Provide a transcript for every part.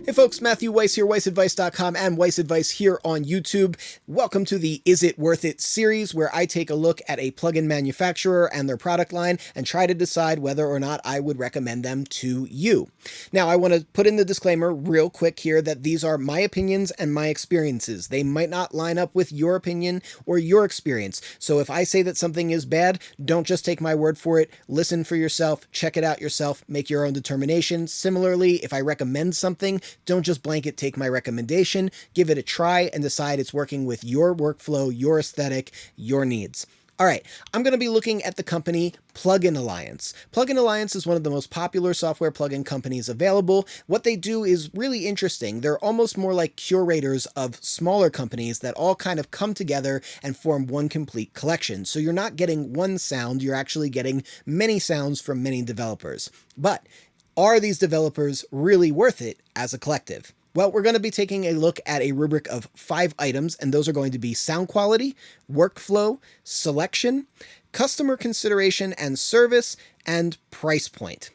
Hey folks, Matthew Weiss here, WeissAdvice.com and WeissAdvice here on YouTube. Welcome to the Is It Worth It series, where I take a look at a plugin manufacturer and their product line and try to decide whether or not I would recommend them to you. Now, I want to put in the disclaimer real quick here that these are my opinions and my experiences. They might not line up with your opinion or your experience. So if I say that something is bad, don't just take my word for it. Listen for yourself, check it out yourself, make your own determination. Similarly, if I recommend something, don't just blanket take my recommendation, give it a try and decide it's working with your workflow, your aesthetic, your needs. All right, I'm going to be looking at the company Plugin Alliance. Plugin Alliance is one of the most popular software plugin companies available. What they do is really interesting. They're almost more like curators of smaller companies that all kind of come together and form one complete collection. So you're not getting one sound, you're actually getting many sounds from many developers. But are these developers really worth it as a collective? Well, we're going to be taking a look at a rubric of 5 items, and those are going to be sound quality, workflow, selection, customer consideration and service, and price point.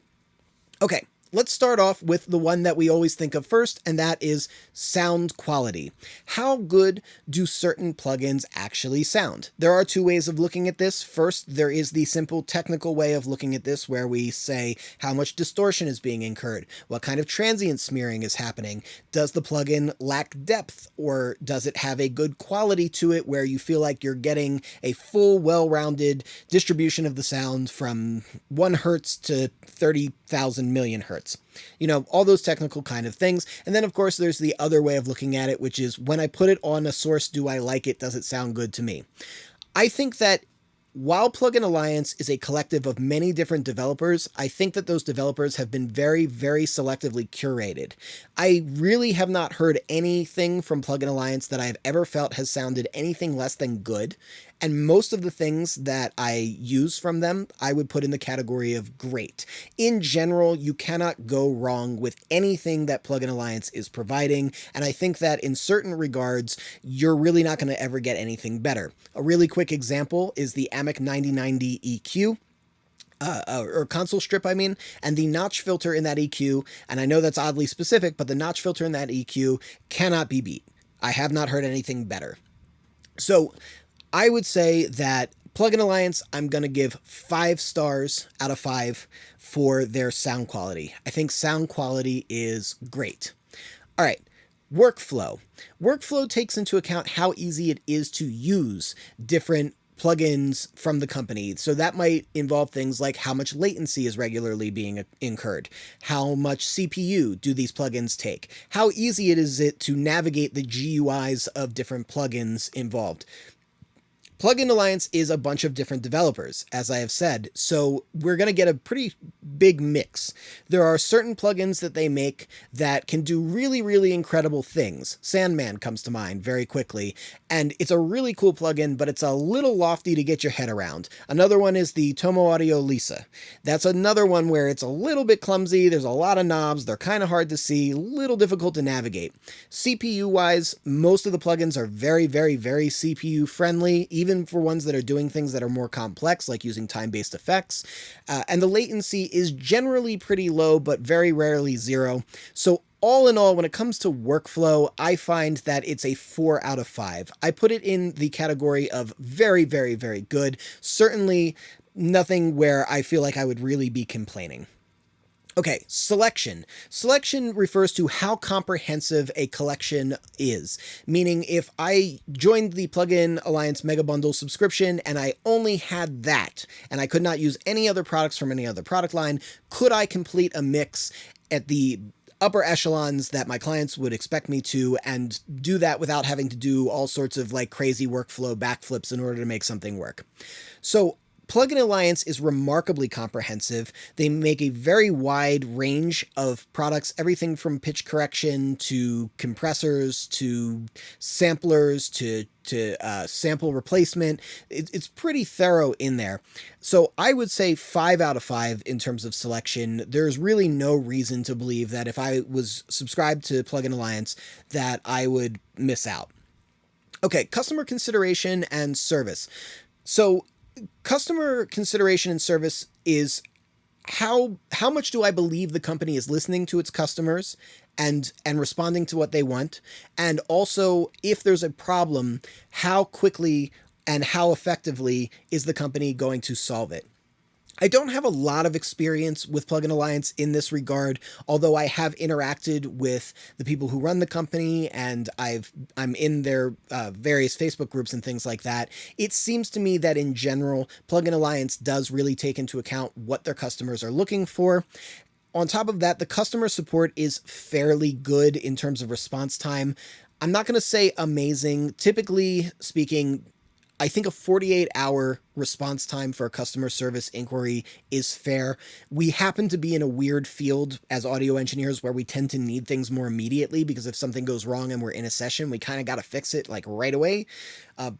Okay, let's start off with the one that we always think of first, and that is sound quality. How good do certain plugins actually sound? There are 2 ways of looking at this. First, there is the simple technical way of looking at this where we say how much distortion is being incurred, what kind of transient smearing is happening, does the plugin lack depth, or does it have a good quality to it where you feel like you're getting a full, well-rounded distribution of the sound from 1 hertz to 30,000 million hertz. You know, all those technical kind of things. And then, of course, there's the other way of looking at it, which is when I put it on a source, do I like it? Does it sound good to me? I think that while Plugin Alliance is a collective of many different developers, I think that those developers have been very, very selectively curated. I really have not heard anything from Plugin Alliance that I've ever felt has sounded anything less than good. And most of the things that I use from them, I would put in the category of great. In general, you cannot go wrong with anything that Plugin Alliance is providing, and I think that in certain regards, you're really not going to ever get anything better. A really quick example is the AMIC 9090 EQ. Or console strip, I mean, and the notch filter in that EQ, and I know that's oddly specific, but the notch filter in that EQ cannot be beat. I have not heard anything better. So I would say that Plugin Alliance, I'm going to give 5 stars out of 5 for their sound quality. I think sound quality is great. All right. Workflow. Workflow takes into account how easy it is to use different plugins from the company. So that might involve things like how much latency is regularly being incurred, how much CPU do these plugins take, how easy it is to navigate the GUIs of different plugins involved. Plugin Alliance is a bunch of different developers, as I have said, so we're going to get a pretty big mix. There are certain plugins that they make that can do really, really incredible things. Sandman comes to mind very quickly, and it's a really cool plugin, but it's a little lofty to get your head around. Another one is the Tomo Audio Lisa. That's another one where it's a little bit clumsy, there's a lot of knobs, they're kind of hard to see, a little difficult to navigate. CPU-wise, most of the plugins are very, very, very CPU friendly, even for ones that are doing things that are more complex, like using time-based effects. And the latency is generally pretty low, but very rarely 0. So all in all, when it comes to workflow, I find that it's a 4 out of 5. I put it in the category of very, very, very good. Certainly nothing where I feel like I would really be complaining. Okay, selection. Selection refers to how comprehensive a collection is, meaning if I joined the Plugin Alliance Mega Bundle subscription and I only had that, and I could not use any other products from any other product line, could I complete a mix at the upper echelons that my clients would expect me to, and do that without having to do all sorts of like crazy workflow backflips in order to make something work? So Plugin Alliance is remarkably comprehensive. They make a very wide range of products, everything from pitch correction to compressors to samplers to sample replacement. It's pretty thorough in there. So I would say 5 out of 5 in terms of selection. There's really no reason to believe that if I was subscribed to Plugin Alliance that I would miss out. Okay, customer consideration and service. So customer consideration and service is how much do I believe the company is listening to its customers and responding to what they want? And also, if there's a problem, how quickly and how effectively is the company going to solve it? I don't have a lot of experience with Plugin Alliance in this regard, although I have interacted with the people who run the company, and I'm in their various Facebook groups and things like that. It seems to me that in general, Plugin Alliance does really take into account what their customers are looking for. On top of that, the customer support is fairly good in terms of response time. I'm not going to say amazing. Typically speaking, I think a 48-hour response time for a customer service inquiry is fair. We happen to be in a weird field as audio engineers where we tend to need things more immediately, because if something goes wrong and we're in a session, we kind of got to fix it like right away.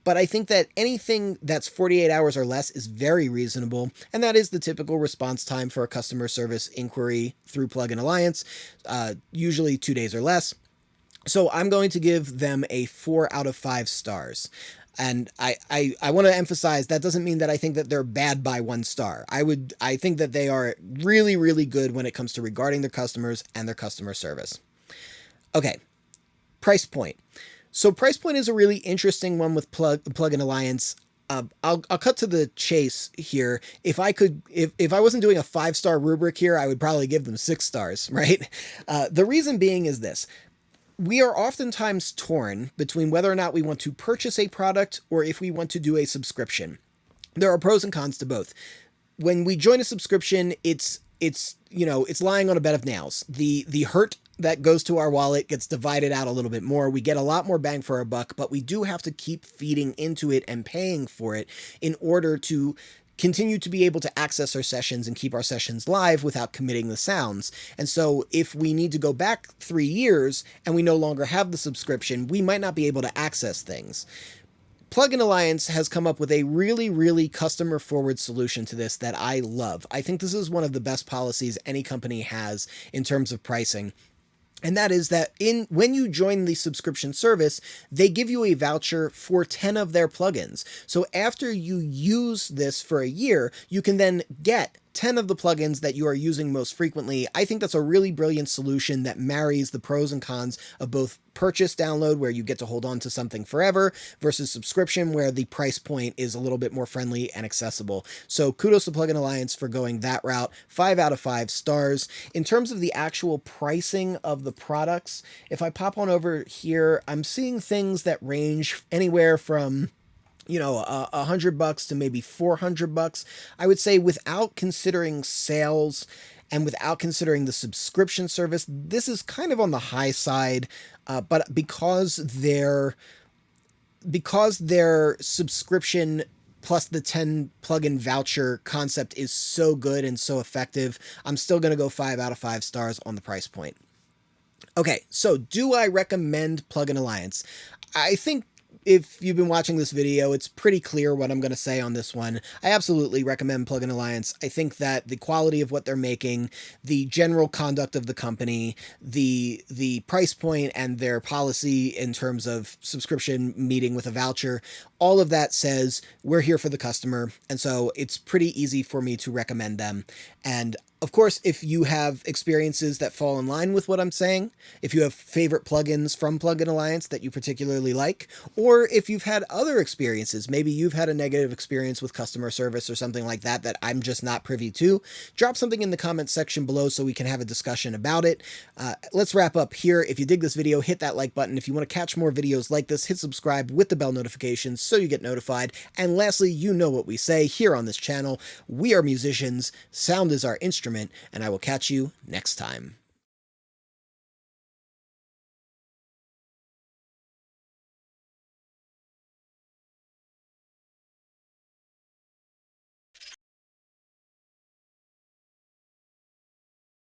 But I think that anything that's 48 hours or less is very reasonable, and that is the typical response time for a customer service inquiry through Plugin Alliance, usually 2 days or less. So I'm going to give them a 4 out of 5 stars. And I want to emphasize that doesn't mean that I think that they're bad by 1 star. I think that they are really, really good when it comes to regarding their customers and their customer service. Okay, price point. So price point is a really interesting one with Plugin Alliance. I'll cut to the chase here. If I wasn't doing a 5-star rubric here, I would probably give them 6 stars, right? The reason being is this. We are oftentimes torn between whether or not we want to purchase a product or if we want to do a subscription. There are pros and cons to both. When we join a subscription, it's lying on a bed of nails. The hurt that goes to our wallet gets divided out a little bit more. We get a lot more bang for our buck, but we do have to keep feeding into it and paying for it in order to continue to be able to access our sessions and keep our sessions live without committing the sounds. And so if we need to go back 3 years and we no longer have the subscription, we might not be able to access things. Plugin Alliance has come up with a really, really customer-forward solution to this that I love. I think this is one of the best policies any company has in terms of pricing. And that is that when you join the subscription service, they give you a voucher for 10 of their plugins. So after you use this for a year, you can then get 10 of the plugins that you are using most frequently. I think that's a really brilliant solution that marries the pros and cons of both purchase download, where you get to hold on to something forever, versus subscription, where the price point is a little bit more friendly and accessible. So kudos to Plugin Alliance for going that route. 5 out of 5 stars. In terms of the actual pricing of the products, if I pop on over here, I'm seeing things that range anywhere from $100 to maybe $400. I would say, without considering sales and without considering the subscription service, this is kind of on the high side. But because their subscription plus the 10 plugin voucher concept is so good and so effective, I'm still going to go 5 out of 5 stars on the price point. Okay, so do I recommend Plugin Alliance? I think if you've been watching this video, it's pretty clear what I'm going to say on this one. I absolutely recommend Plugin Alliance. I think that the quality of what they're making, the general conduct of the company, the price point and their policy in terms of subscription meeting with a voucher, all of that says we're here for the customer. And so it's pretty easy for me to recommend them. And of course, if you have experiences that fall in line with what I'm saying, if you have favorite plugins from Plugin Alliance that you particularly like, or if you've had other experiences, maybe you've had a negative experience with customer service or something like that that I'm just not privy to, drop something in the comments section below so we can have a discussion about it. Let's wrap up here. If you dig this video, hit that like button. If you want to catch more videos like this, hit subscribe with the bell notifications so you get notified. And lastly, you know what we say here on this channel. We are musicians. Sound is our instrument. And I will catch you next time.